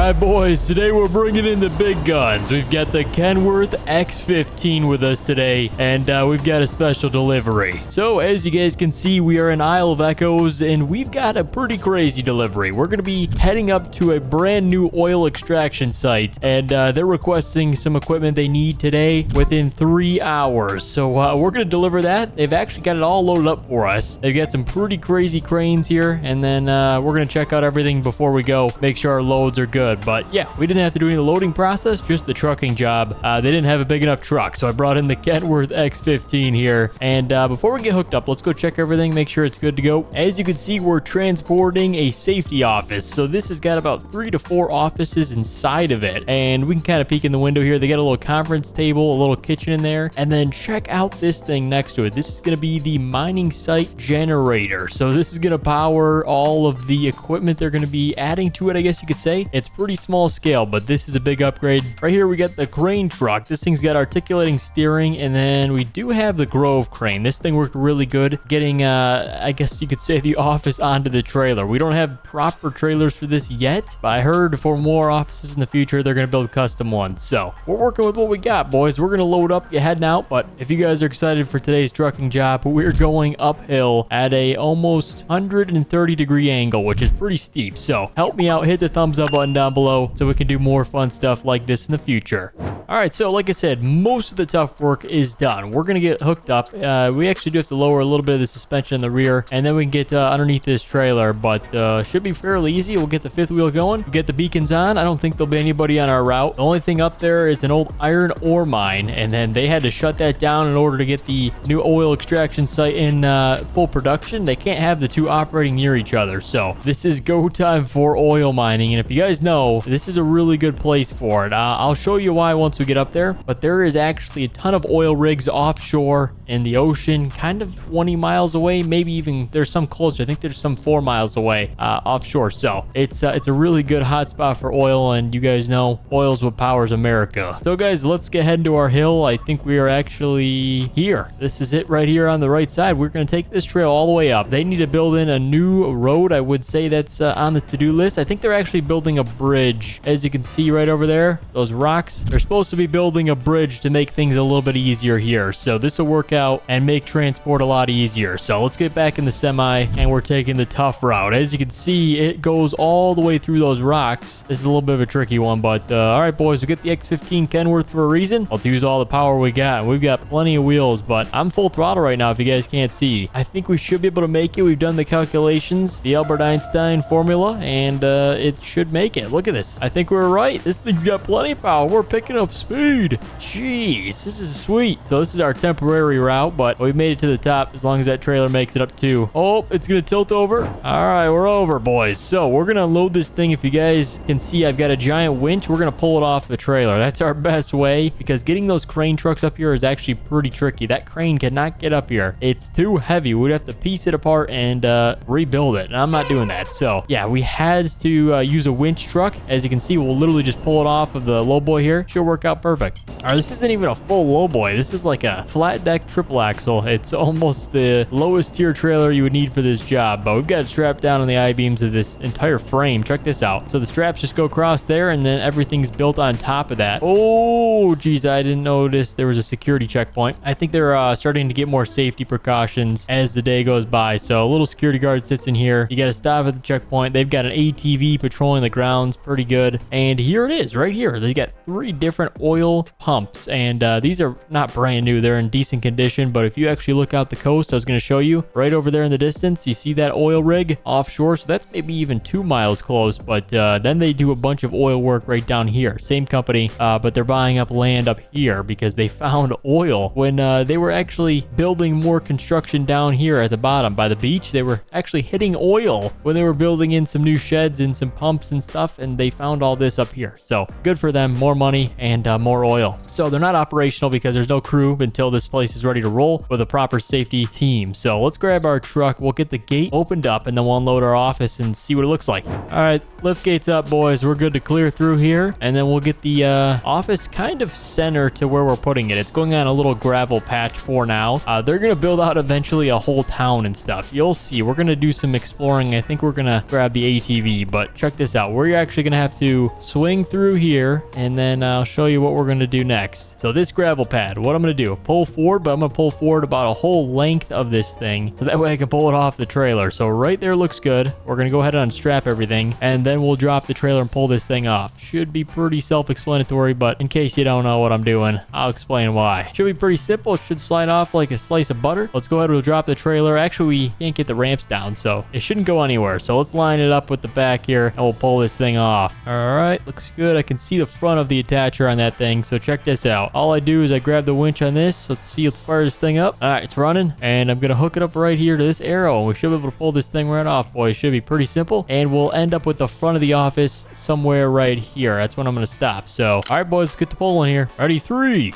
right, boys, today we're bringing in the big guns. We've got the Kenworth X15 with us today, and we've got a special delivery. So, as you guys can see, we are in Isle of Echoes, and we've got a pretty crazy delivery. We're going to be heading up to a brand new oil extraction site, and they're requesting some equipment they need today within 3 hours. So, we're going to deliver that. They've actually got it all loaded up for us. They've got some pretty crazy cranes here, and then we're going to check out everything before we go, make sure our loads are good. But yeah, we didn't have to do any of the loading process, just the trucking job. They didn't have a big enough truck, so I brought in the Kenworth X15 here. And before we get hooked up, let's go check everything, make sure it's good to go. As you can see, we're transporting a safety office. So this has got about 3 to 4 offices inside of it. And we can kind of peek in the window here. They got a little conference table, a little kitchen in there. And then check out this thing next to it. This is going to be the mining site generator. So this is going to power all of the equipment they're going to be adding to it, I guess you could say. It's pretty small scale, but this is a big upgrade. Right here, we got the crane truck. This thing's got articulating steering, and then we do have the Grove crane. This thing worked really good getting, I guess you could say, the office onto the trailer. We don't have proper trailers for this yet, but I heard for more offices in the future, they're going to build custom ones. So we're working with what we got, boys. We're going to load up, get heading out, but if you guys are excited for today's trucking job, we're going uphill at a almost 130-degree angle, which is pretty steep. So help me out, hit the thumbs up button down below so we can do more fun stuff like this in the future. All right, so like I said, most of the tough work is done. We're going to get hooked up. We actually do have to lower a little bit of the suspension in the rear, and then we can get underneath this trailer, but should be fairly easy. We'll get the fifth wheel going. We'll get the beacons on. I don't think there'll be anybody on our route. The only thing up there is an old iron ore mine, and then they had to shut that down in order to get the new oil extraction site in full production. They can't have the two operating near each other, so this is go time for oil mining. And if you guys know, this is a really good place for it. I'll show you why once we get up there, but there is actually a ton of oil rigs offshore in the ocean, kind of 20 miles away, maybe even there's some closer. I think there's some 4 miles away offshore. So it's a really good hot spot for oil, and you guys know oil's what powers America. So guys, let's get heading to our hill. I think we are actually here. This is it right here on the right side. We're going to take this trail all the way up. They need to build in a new road. I would say that's on the to-do list. I think they're actually building a bridge. As you can see right over there, those rocks, they're supposed to be building a bridge to make things a little bit easier here. So this will work out and make transport a lot easier. So let's get back in the semi, and we're taking the tough route. As you can see, it goes all the way through those rocks. This is a little bit of a tricky one, but all right, boys, we get the X15 Kenworth for a reason. Let's use all the power we got. We've got plenty of wheels, but I'm full throttle right now if you guys can't see. I think we should be able to make it. We've done the calculations, the Albert Einstein formula, and it should make it. Look at this. I think we were right. This thing's got plenty of power. We're picking up speed. Jeez, this is sweet. So this is our temporary route, but we made it to the top as long as that trailer makes it up too. Oh, it's going to tilt over. All right, we're over, boys. So we're going to unload this thing. If you guys can see, I've got a giant winch. We're going to pull it off the trailer. That's our best way, because getting those crane trucks up here is actually pretty tricky. That crane cannot get up here. It's too heavy. We'd have to piece it apart and rebuild it, and I'm not doing that. So yeah, we had to use a winch truck. As you can see, we'll literally just pull it off of the lowboy here. Should work out perfect. All right, this isn't even a full lowboy. This is like a flat deck triple axle. It's almost the lowest tier trailer you would need for this job, but we've got it strapped down on the I-beams of this entire frame. Check this out. So the straps just go across there, and then everything's built on top of that. Oh, geez, I didn't notice there was a security checkpoint. I think they're starting to get more safety precautions as the day goes by. So a little security guard sits in here. You got to stop at the checkpoint. They've got an ATV patrolling the grounds. Pretty good. And here it is right here. They got 3 different oil pumps, and these are not brand new. They're in decent condition, but if you actually look out the coast, I was going to show you right over there in the distance, you see that oil rig offshore. So that's maybe even 2 miles close, but then they do a bunch of oil work right down here. Same company, but they're buying up land up here because they found oil when they were actually building more construction down here at the bottom by the beach. They were actually hitting oil when they were building in some new sheds and some pumps and stuff, and they found all this up here. So good for them. More money and more oil. So they're not operational because there's no crew until this place is ready to roll with a proper safety team. So let's grab our truck. We'll get the gate opened up, and then we'll unload our office and see what it looks like. All right, lift gates up, boys. We're good to clear through here, and then we'll get the office kind of center to where we're putting it. It's going on a little gravel patch for now. They're going to build out eventually a whole town and stuff. You'll see. We're going to do some exploring. I think we're going to grab the ATV, but check this out. We're actually actually going to have to swing through here, and then I'll show you what we're going to do next. So this gravel pad, what I'm going to do, pull forward, but I'm going to pull forward about a whole length of this thing, so that way I can pull it off the trailer. So right there looks good. We're going to go ahead and unstrap everything, and then we'll drop the trailer and pull this thing off. Should be pretty self-explanatory, but in case you don't know what I'm doing, I'll explain why. Should be pretty simple. It should slide off like a slice of butter. Let's go ahead and drop the trailer. Actually, we can't get the ramps down, so it shouldn't go anywhere. So let's line it up with the back here, and we'll pull this thing off. All right, looks good. I can see the front of the attacher on that thing, so check this out. All I do is I grab the winch on this. Let's see, let's fire this thing up. All right, it's running, and I'm gonna hook it up right here to this arrow, and we should be able to pull this thing right off, boys. Should be pretty simple, and we'll end up with the front of the office somewhere right here. That's when I'm gonna stop. So all right, boys, let's get the pulling here. Ready? 3,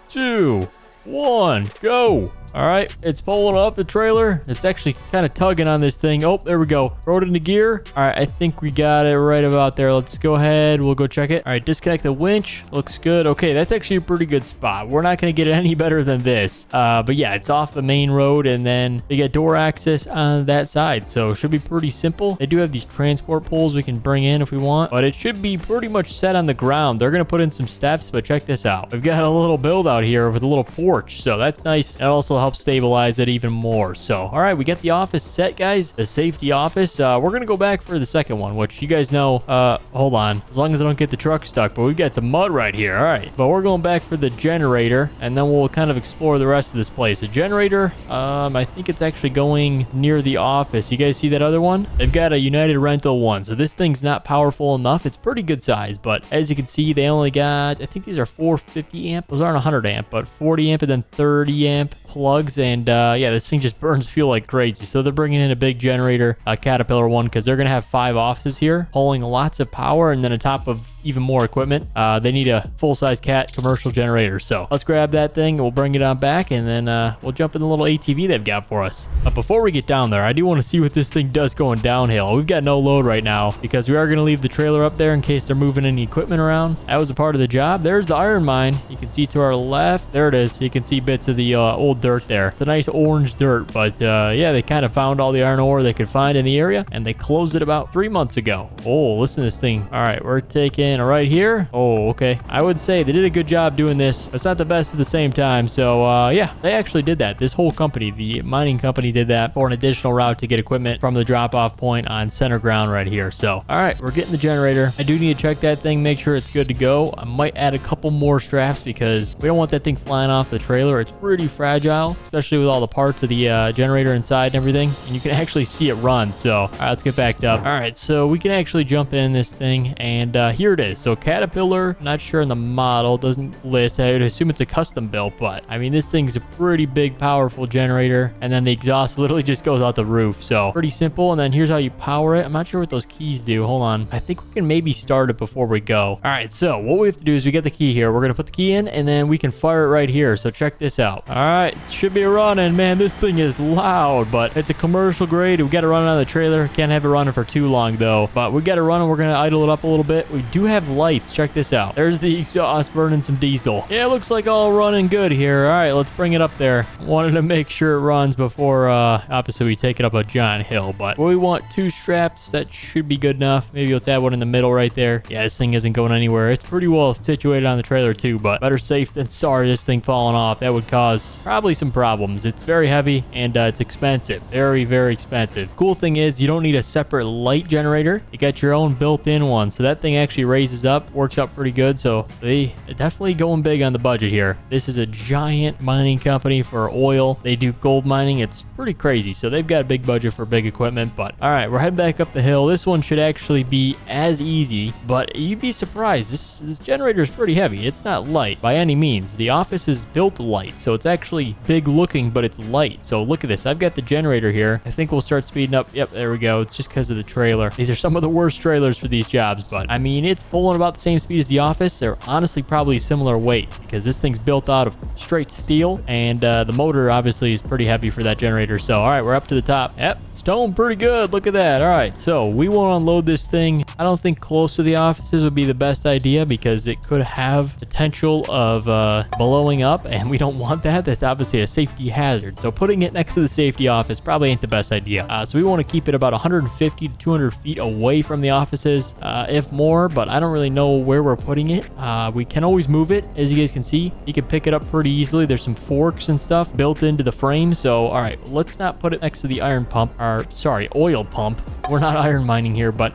2, 1, go. All right, it's pulling off the trailer. It's actually kind of tugging on this thing. Oh, there we go. Throw it into gear. All right, I think we got it right about there. Let's go ahead. We'll go check it. All right, disconnect the winch. Looks good. Okay, that's actually a pretty good spot. We're not going to get it any better than this. But yeah, it's off the main road, and then we get door access on that side. So it should be pretty simple. They do have these transport poles we can bring in if we want, but it should be pretty much set on the ground. They're going to put in some steps, but check this out. We've got a little build out here with a little porch. So that's nice. It also help stabilize it even more. So all right, we get the office set, guys, the safety office. We're gonna go back for the second one, which you guys know, hold on, as long as I don't get the truck stuck, but we've got some mud right here. All right, but we're going back for the generator, and then we'll kind of explore the rest of this place. The generator, I think it's actually going near the office. You guys see that other one? They've got a United Rental one, so this thing's not powerful enough. It's pretty good size, but as you can see, they only got, I think these are 450 amp. Those aren't 100 amp, but 40 amp and then 30 amp plugs, and yeah, this thing just burns fuel like crazy. So they're bringing in a big generator, a Caterpillar one, because they're gonna have 5 offices here, pulling lots of power, and then on top of even more equipment, they need a full-size Cat commercial generator. So let's grab that thing, we'll bring it on back, and then we'll jump in the little ATV they've got for us. But before we get down there, I do want to see what this thing does going downhill. We've got no load right now because we are going to leave the trailer up there in case they're moving any equipment around. That was a part of the job. There's the iron mine. You can see to our left. There it is. You can see bits of the old dirt there. It's a nice orange dirt, but yeah, they kind of found all the iron ore they could find in the area, and they closed it about 3 months ago. Oh, listen to this thing. All right, we're taking right here. Oh, okay. I would say they did a good job doing this. It's not the best at the same time. So yeah, they actually did that. This whole company, the mining company, did that for an additional route to get equipment from the drop-off point on center ground right here. So all right, we're getting the generator. I do need to check that thing, make sure it's good to go. I might add a couple more straps because we don't want that thing flying off the trailer. It's pretty fragile, especially with all the parts of the generator inside and everything, and you can actually see it run. So all right, let's get backed up. All right, so we can actually jump in this thing, and here it is. So Caterpillar, not sure in the model, doesn't list. I would assume it's a custom built, but I mean, this thing's a pretty big, powerful generator, and then the exhaust literally just goes out the roof. So pretty simple. And then here's how you power it. I'm not sure what those keys do. Hold on. I think we can maybe start it before we go. All right, so what we have to do is we get the key here. We're gonna put the key in, and then we can fire it right here. So check this out. All right, should be running. Man, this thing is loud, but it's a commercial grade. We got to run it on the trailer. Can't have it running for too long though, but we got to run it. We're gonna idle it up a little bit. We do have lights. Check this out. There's the exhaust burning some diesel. Yeah, it looks like all running good here. All right, let's bring it up there. Wanted to make sure it runs before obviously we take it up a giant hill, but we want 2 straps. That should be good enough. Maybe let's add one in the middle right there. Yeah, this thing isn't going anywhere. It's pretty well situated on the trailer too, but better safe than sorry. This thing falling off, that would cause probably some problems. It's very heavy, and it's expensive. Very, very expensive. Cool thing is you don't need a separate light generator. You got your own built-in one, so that thing actually raises up, works out pretty good. So they definitely going big on the budget here. This is a giant mining company for oil. They do gold mining. It's pretty crazy. So they've got a big budget for big equipment. But all right, we're heading back up the hill. This one should actually be as easy, but you'd be surprised. This generator is pretty heavy. It's not light by any means. The office is built light, so it's actually big looking, but it's light. So look at this. I've got the generator here. I think we'll start speeding up. Yep, there we go. It's just because of the trailer. These are some of the worst trailers for these jobs, but I mean, it's pulling about the same speed as the office. They're honestly probably similar weight because this thing's built out of straight steel, and the motor obviously is pretty heavy for that generator. So, all right, we're up to the top. Yep, it's towing pretty good. Look at that. All right, so we won't unload this thing. I don't think close to the offices would be the best idea because it could have potential of blowing up, and we don't want that. That's obviously a safety hazard. So putting it next to the safety office probably ain't the best idea. So we want to keep it about 150 to 200 feet away from the offices, if more, but I don't really know where we're putting it. We can always move it. As you guys can see, you can pick it up pretty easily. There's some forks and stuff built into the frame. So, all right, let's not put it next to the iron pump, or sorry, oil pump. We're not iron mining here, but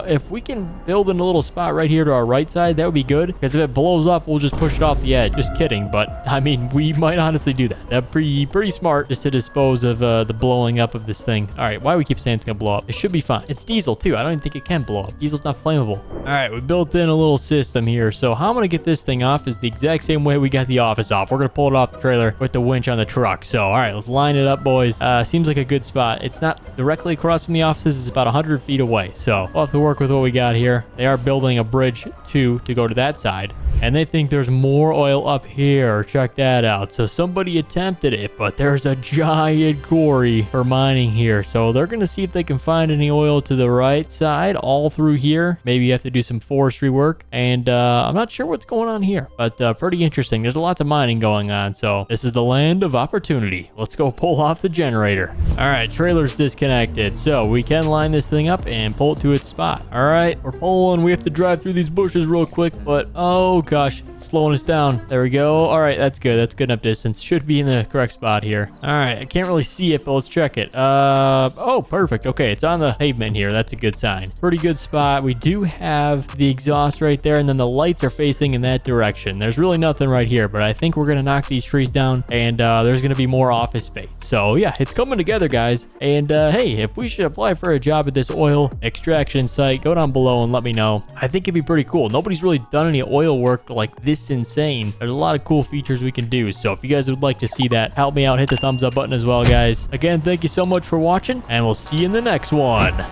if we can build in a little spot right here to our right side, that would be good. Because if it blows up, we'll just push it off the edge. Just kidding. But I mean, we might honestly do that. That'd pretty smart just to dispose of the blowing up of this thing. All right, why do we keep saying it's gonna blow up? It should be fine. It's diesel too. I don't even think it can blow up. Diesel's not flammable. All right, we built in a little system here. So how I'm gonna get this thing off is the exact same way we got the office off. We're gonna pull it off the trailer with the winch on the truck. So all right, let's line it up, boys. Seems like a good spot. It's not directly across from the offices. It's about 100 feet away. So we'll have to work with what we got here. They are building a bridge too to go to that side, and they think there's more oil up here. Check that out. So somebody attempted it, but there's a giant quarry for mining here. So they're gonna see if they can find any oil to the right side all through here. Maybe you have to do some forestry work, and I'm not sure what's going on here, but pretty interesting. There's lots of mining going on. So this is the land of opportunity. Let's go pull off the generator. All right, trailer's disconnected, so we can line this thing up and pull it to its spot. All right, we're pulling. We have to drive through these bushes real quick, but oh gosh, it's slowing us down. There we go. All right, that's good. That's good enough distance. Should be in the correct spot here. All right, I can't really see it, but let's check it. Oh, perfect. Okay, it's on the pavement here. That's a good sign. Pretty good spot. We do have the exhaust right there, and then the lights are facing in that direction. There's really nothing right here, but I think we're gonna knock these trees down, and there's gonna be more office space. So yeah, it's coming together, guys. And hey, if we should apply for a job at this oil extraction site, go down below and let me know. I think it'd be pretty cool. Nobody's really done any oil work like this insane. There's a lot of cool features we can do. So if you guys would like to see that, help me out. Hit the thumbs up button as well, guys. Again, thank you so much for watching, and we'll see you in the next one.